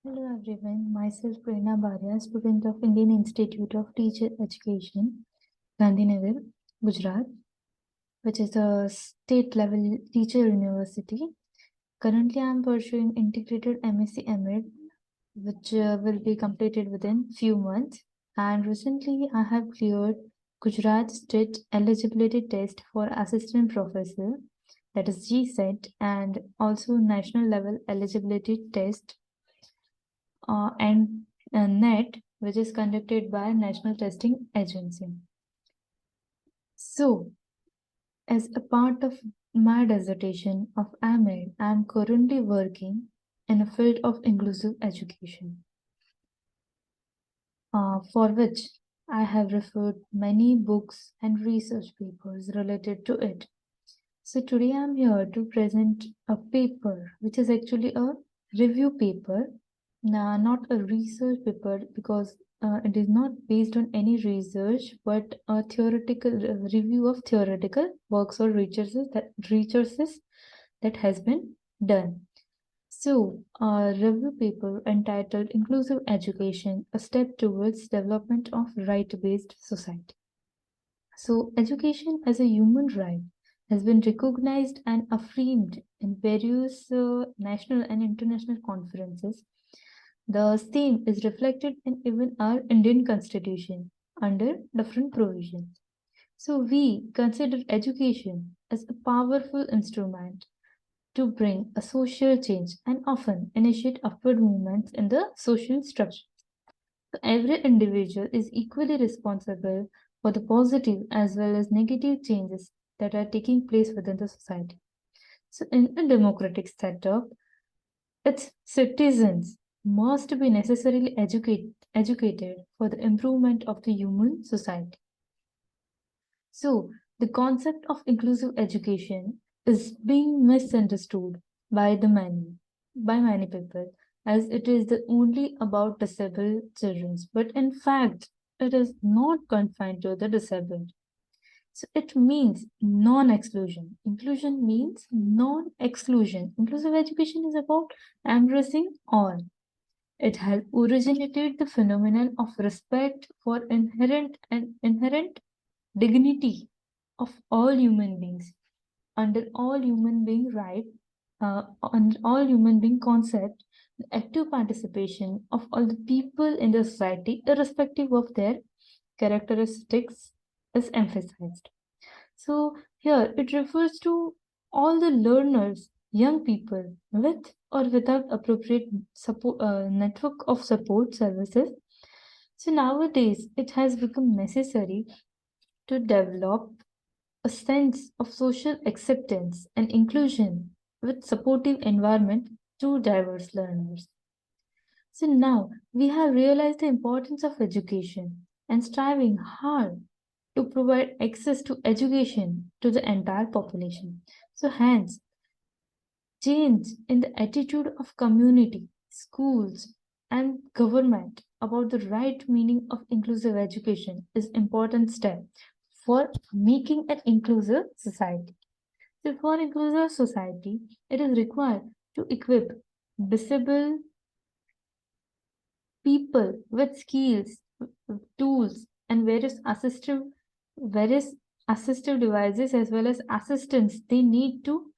Hello everyone, myself Prerna Baria, student of Indian Institute of Teacher Education, Gandhinagar, Gujarat, which is a state level teacher university. Currently, I am pursuing integrated MSc MEd, which will be completed within few months. And recently, I have cleared Gujarat State Eligibility Test for Assistant Professor, that is GSET, and also National Level Eligibility Test and NET, which is conducted by National Testing Agency. So, as a part of my dissertation of AMED, I am currently working in a field of inclusive education, for which I have referred many books and research papers related to it. So today I am here to present a paper, which is actually a review paper, not a research paper, because it is not based on any research, but a theoretical review of theoretical works or researches that has been done. So, a review paper entitled Inclusive Education, a Step Towards Development of Right-Based Society. So, education as a human right has been recognized and affirmed in various national and international conferences. The same is reflected in even our Indian Constitution under different provisions. So, we consider education as a powerful instrument to bring a social change and often initiate upward movements in the social structure. So every individual is equally responsible for the positive as well as negative changes that are taking place within the society. So, in a democratic setup, its citizens must be necessarily educated for the improvement of the human society. So, the concept of inclusive education is being misunderstood by many people, as it is the only about disabled children. But in fact, it is not confined to the disabled. So it means non-exclusion. Inclusion means non-exclusion. Inclusive education is about embracing all. It has originated the phenomenon of respect for inherent dignity of all human beings under all human being right, under all human being concept, the active participation of all the people in the society, irrespective of their characteristics, is emphasized. So here it refers to all the learners, young people with or without appropriate support, network of support services. So nowadays it has become necessary to develop a sense of social acceptance and inclusion with supportive environment to diverse learners. So now we have realized the importance of education and striving hard to provide access to education to the entire population. So hence, change in the attitude of community, schools, and government about the right meaning of inclusive education is important step for making an inclusive society. So for inclusive society, it is required to equip disabled people with skills, tools, and various assistive devices as well as assistance they need to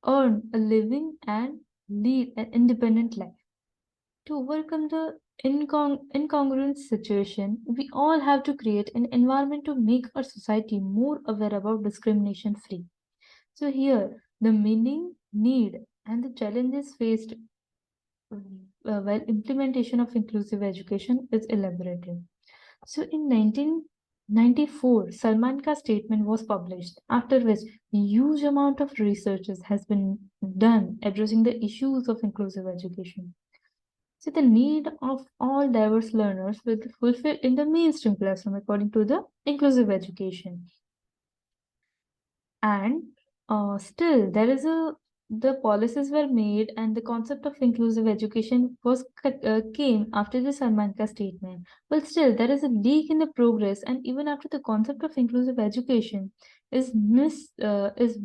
earn a living and lead an independent life. To overcome the incongruent situation, we all have to create an environment to make our society more aware about discrimination free. So here, the meaning, need, and the challenges faced while implementation of inclusive education is elaborated. So in 1994, Salman Khan's statement was published, after which a huge amount of research has been done addressing the issues of inclusive education. So the need of all diverse learners will be fulfilled in the mainstream classroom according to the inclusive education. And still, the policies were made, and the concept of inclusive education came after the Salmanka statement. But still, there is a leak in the progress, and even after the concept of inclusive education is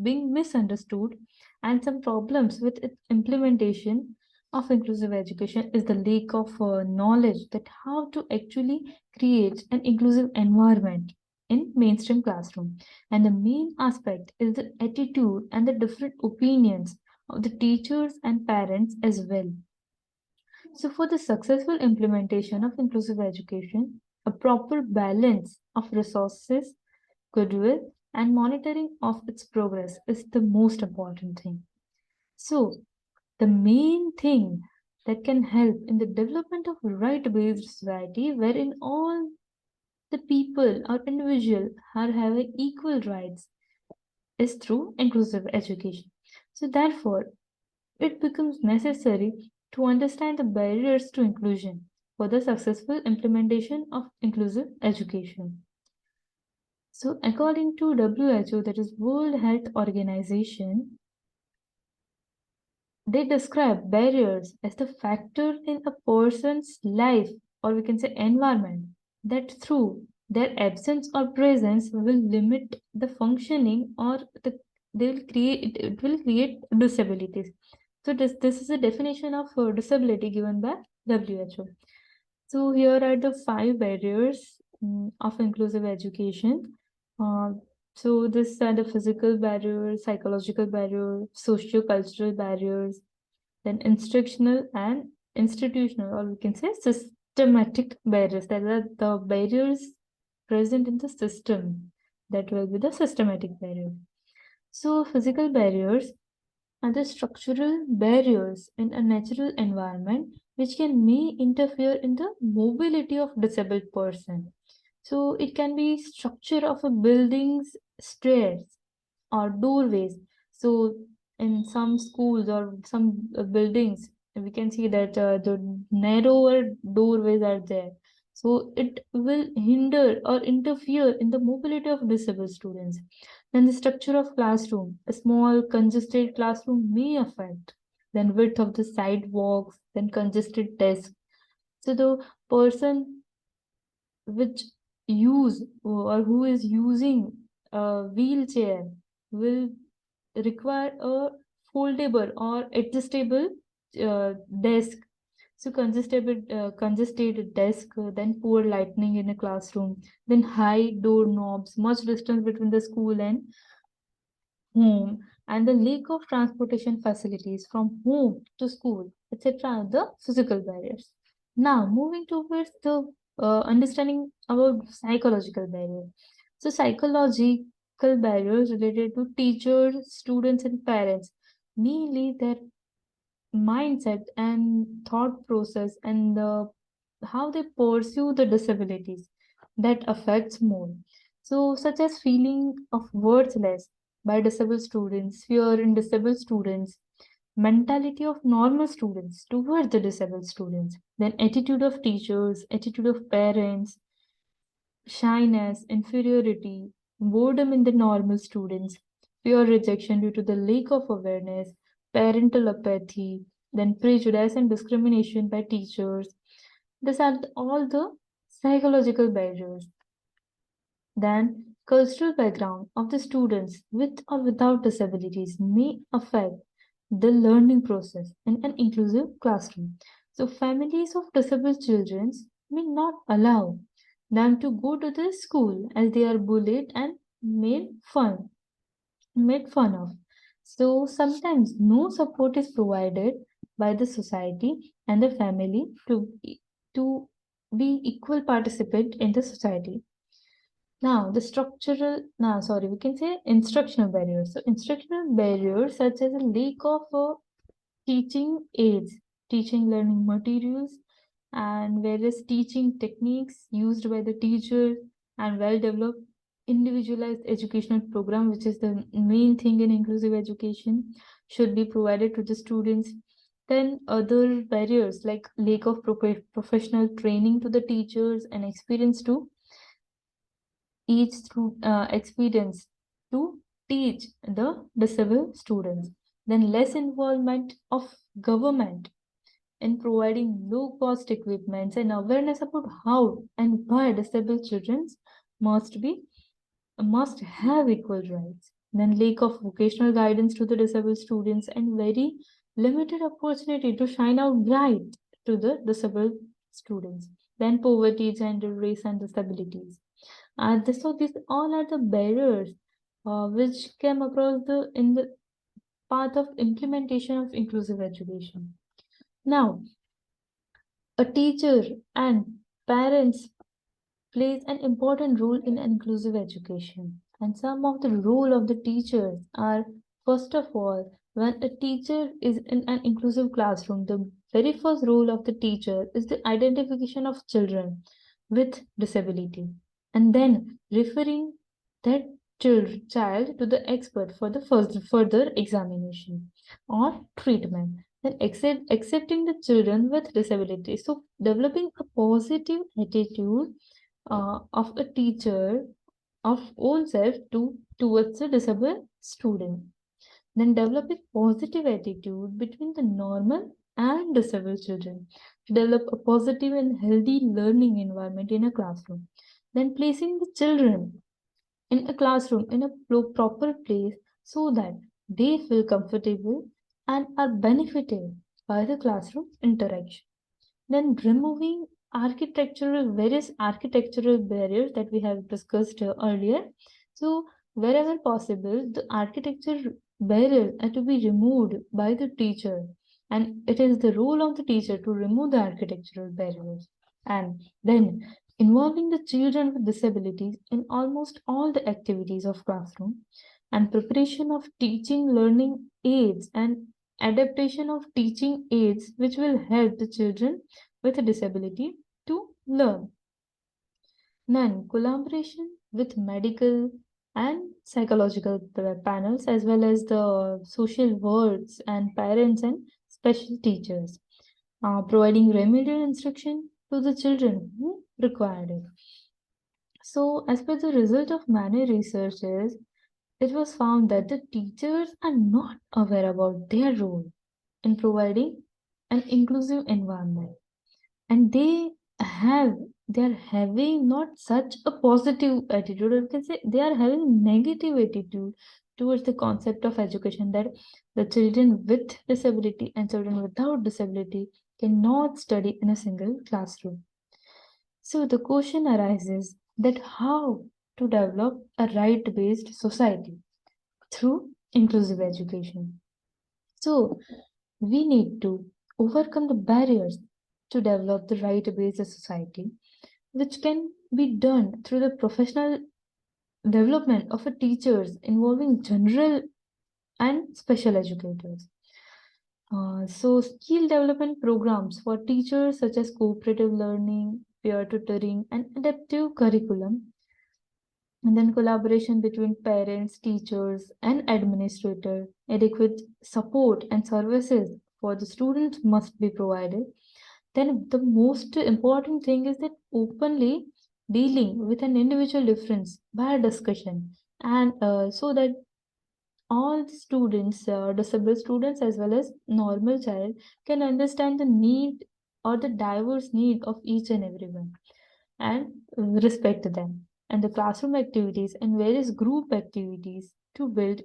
being misunderstood, and some problems with its implementation of inclusive education is the lack of knowledge that how to actually create an inclusive environment in mainstream classroom. And the main aspect is the attitude and the different opinions of the teachers and parents as well. So for the successful implementation of inclusive education, a proper balance of resources, goodwill, and monitoring of its progress is the most important thing. So the main thing that can help in the development of right-based society wherein all the people or individual are having equal rights is through inclusive education. So therefore, it becomes necessary to understand the barriers to inclusion for the successful implementation of inclusive education. So according to WHO, that is World Health Organization, they describe barriers as the factor in a person's life, or we can say environment, that through their absence or presence will limit the functioning or they will create it will create disabilities. So this is a definition of disability given by WHO. So here are the five barriers of inclusive education. Uh, so this are the physical barriers, psychological barriers, socio-cultural barriers, then instructional and institutional, or we can say systematic barriers. That are the barriers present in the system. That will be the systematic barrier. So physical barriers are the structural barriers in a natural environment which can may interfere in the mobility of disabled person. So it can be structure of a building's stairs or doorways. So in some schools or some buildings, we can see that the narrower doorways are there. So it will hinder or interfere in the mobility of disabled students. Then the structure of classroom, a small congested classroom may affect. Then width of the sidewalks, then congested desk. So the person which use or who is using a wheelchair will require a foldable or adjustable desk. So congested desk, then poor lighting in a classroom, then high door knobs, much distance between the school and home, and the lack of transportation facilities from home to school, etc. are the physical barriers. Now, moving towards the understanding about psychological barriers. So, psychological barriers related to teachers, students, and parents, mainly their mindset and thought process and how they pursue the disabilities that affects more. So, such as feeling of worthless by disabled students, fear in disabled students, mentality of normal students towards the disabled students, then attitude of teachers, attitude of parents, shyness, inferiority, boredom in the normal students, fear rejection due to the lack of awareness, parental apathy, then prejudice and discrimination by teachers. These are all the psychological barriers. Then, cultural background of the students with or without disabilities may affect the learning process in an inclusive classroom. So, families of disabled children may not allow them to go to the school as they are bullied and made fun of. So, sometimes no support is provided by the society and the family to be equal participant in the society. We can say instructional barriers. So, instructional barriers such as a lack of teaching aids, teaching learning materials, and various teaching techniques used by the teacher, and well-developed individualized educational program, which is the main thing in inclusive education, should be provided to the students. Then other barriers like lack of professional training to the teachers and experience to each through experience to teach the disabled students. Then less involvement of government in providing low-cost equipments and awareness about how and why disabled children must be must have equal rights. Then lack of vocational guidance to the disabled students and very limited opportunity to shine out bright to the disabled students. Then poverty, gender, race, and disabilities. So these all are the barriers which came across the in the path of implementation of inclusive education. Now, a teacher and parents plays an important role in inclusive education. And some of the role of the teachers are, first of all, when a teacher is in an inclusive classroom, the very first role of the teacher is the identification of children with disability, and then referring that child to the expert for the first further examination or treatment. Then accepting the children with disability. So developing a positive attitude of a teacher of own self towards a disabled student. Then developing positive attitude between the normal and disabled children to develop a positive and healthy learning environment in a classroom. Then placing the children in a classroom in a proper place so that they feel comfortable and are benefited by the classroom interaction. Then removing various architectural barriers that we have discussed earlier. So wherever possible, the architecture barriers are to be removed by the teacher, and it is the role of the teacher to remove the architectural barriers. And then involving the children with disabilities in almost all the activities of classroom, and preparation of teaching learning aids and adaptation of teaching aids which will help the children with a disability to learn. Then collaboration with medical and psychological panels as well as the social works and parents and special teachers, providing remedial instruction to the children who required it. So, as per the result of many researches, it was found that the teachers are not aware about their role in providing an inclusive environment, and they are having not such a positive attitude, or you can say they are having negative attitude towards the concept of education, that the children with disability and children without disability cannot study in a single classroom. So the question arises that how to develop a right-based society through inclusive education. So we need to overcome the barriers to develop the right-based society, which can be done through the professional development of a teachers involving general and special educators. So skill development programs for teachers such as cooperative learning, peer tutoring, and adaptive curriculum, and then collaboration between parents, teachers, and administrator, adequate support and services for the students must be provided. Then the most important thing is that openly dealing with an individual difference by discussion, and so that all the students, disabled students as well as normal child, can understand the need or the diverse need of each and everyone and respect them. And the classroom activities and various group activities to build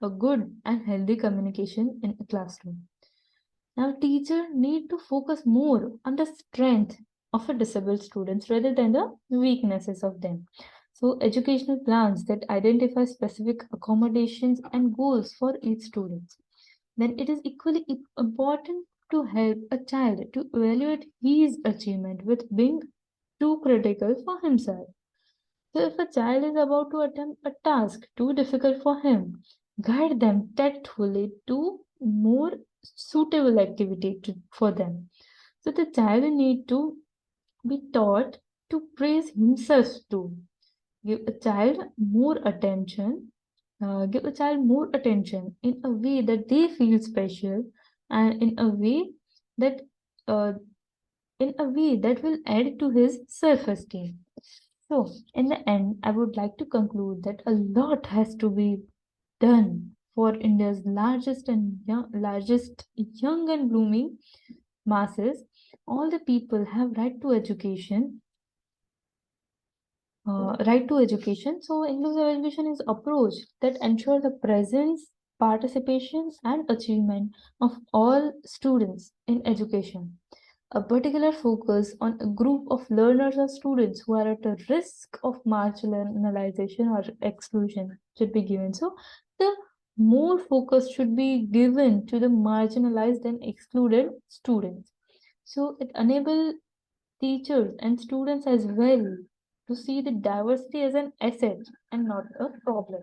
a good and healthy communication in a classroom. Now, teacher need to focus more on the strength of a disabled students rather than the weaknesses of them. So, educational plans that identify specific accommodations and goals for each student. Then it is equally important to help a child to evaluate his achievement with being too critical for himself. So, if a child is about to attempt a task too difficult for him, guide them tactfully to more suitable activity for them. So, the child need to be taught to praise himself too. Give a child more attention. Give a child more attention in a way that they feel special, and that uh, in a way that will add to his self-esteem. So, in the end, I would like to conclude that a lot has to be done for India's largest young and blooming masses. All the people have right to education. Right to education. So, inclusive education is approach that ensure the presence participation and achievement of all students in education. A particular focus on a group of learners or students who are at a risk of marginalization or exclusion should be given. So, the more focus should be given to the marginalized and excluded students. So, it enables teachers and students as well to see the diversity as an asset and not a problem.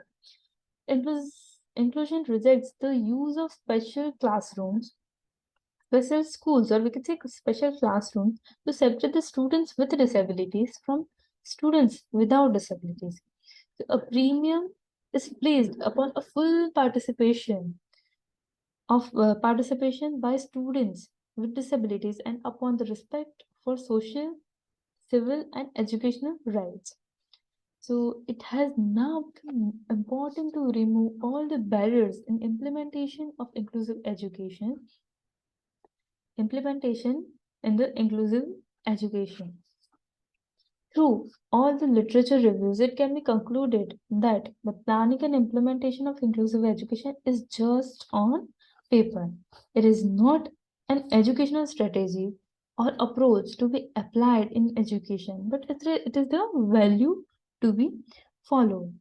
Inclusion rejects the use of special classrooms, special schools, or we could say special classrooms to separate the students with disabilities from students without disabilities. So a premium is placed upon a full participation by students with disabilities and upon the respect for social, civil, and educational rights. So it has now become important to remove all the barriers in implementation in the inclusive education. Through all the literature reviews, it can be concluded that the planning and implementation of inclusive education is just on paper. It is not an educational strategy or approach to be applied in education, but it is the value to be followed.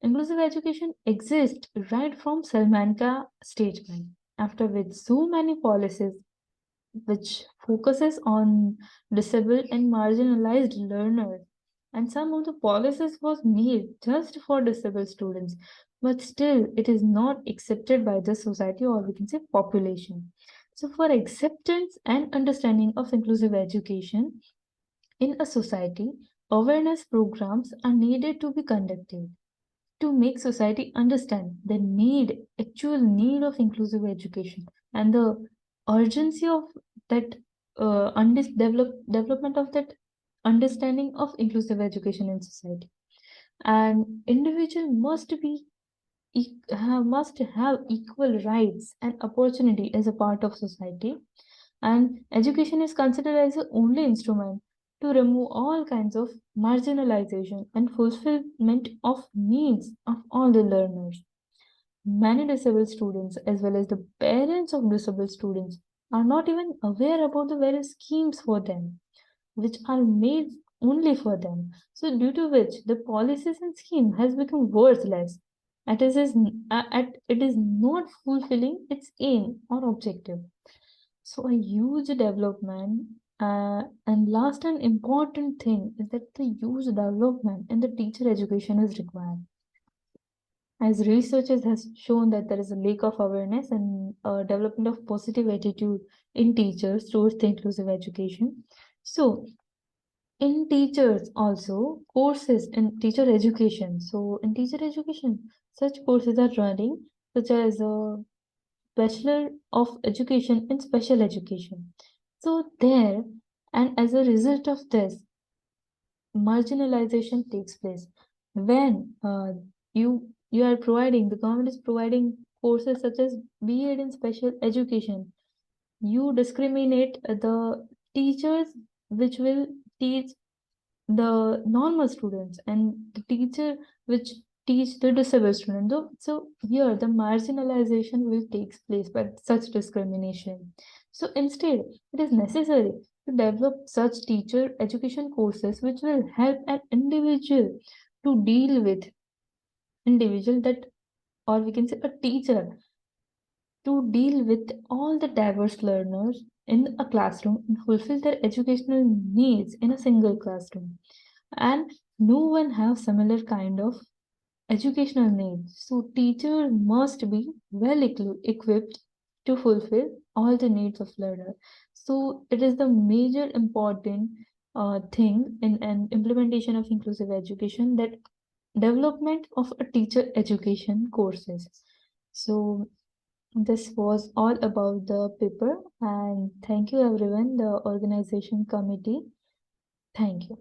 Inclusive education exists right from Salamanca statement, after which so many policies which focuses on disabled and marginalized learners. And some of the policies was made just for disabled students, but still it is not accepted by the society or we can say population. So for acceptance and understanding of inclusive education in a society, awareness programs are needed to be conducted to make society understand the actual need of inclusive education and the urgency of that development of that understanding of inclusive education in society. And individual must have equal rights and opportunity as a part of society, and education is considered as the only instrument to remove all kinds of marginalization and fulfillment of needs of all the learners. Many disabled students, as well as the parents of disabled students, are not even aware about the various schemes for them, which are made only for them. So, due to which the policies and scheme has become worthless. It is not fulfilling its aim or objective. So a huge development, and last and important thing is that the huge development in the teacher education is required. As researchers has shown that there is a lack of awareness and development of positive attitude in teachers towards the inclusive education. So in teachers also courses in teacher education. So in teacher education, such courses are running, such as Bachelor of Education in Special Education. So there, and as a result of this, marginalization takes place. When you are providing, the government is providing courses such as B.Ed in Special Education, you discriminate the teachers which will teach the normal students and the teacher which teach the disabled students. So here the marginalization will take place by such discrimination. So instead, it is necessary to develop such teacher education courses which will help an individual to deal with individual that, or we can say a teacher to deal with all the diverse learners in a classroom and fulfill their educational needs in a single classroom. And no one have similar kind of educational needs. So teacher must be well equipped to fulfill all the needs of learner. So it is the major important thing in an implementation of inclusive education, that development of a teacher education courses. So this was all about the paper, and thank you everyone, the organization committee. Thank you.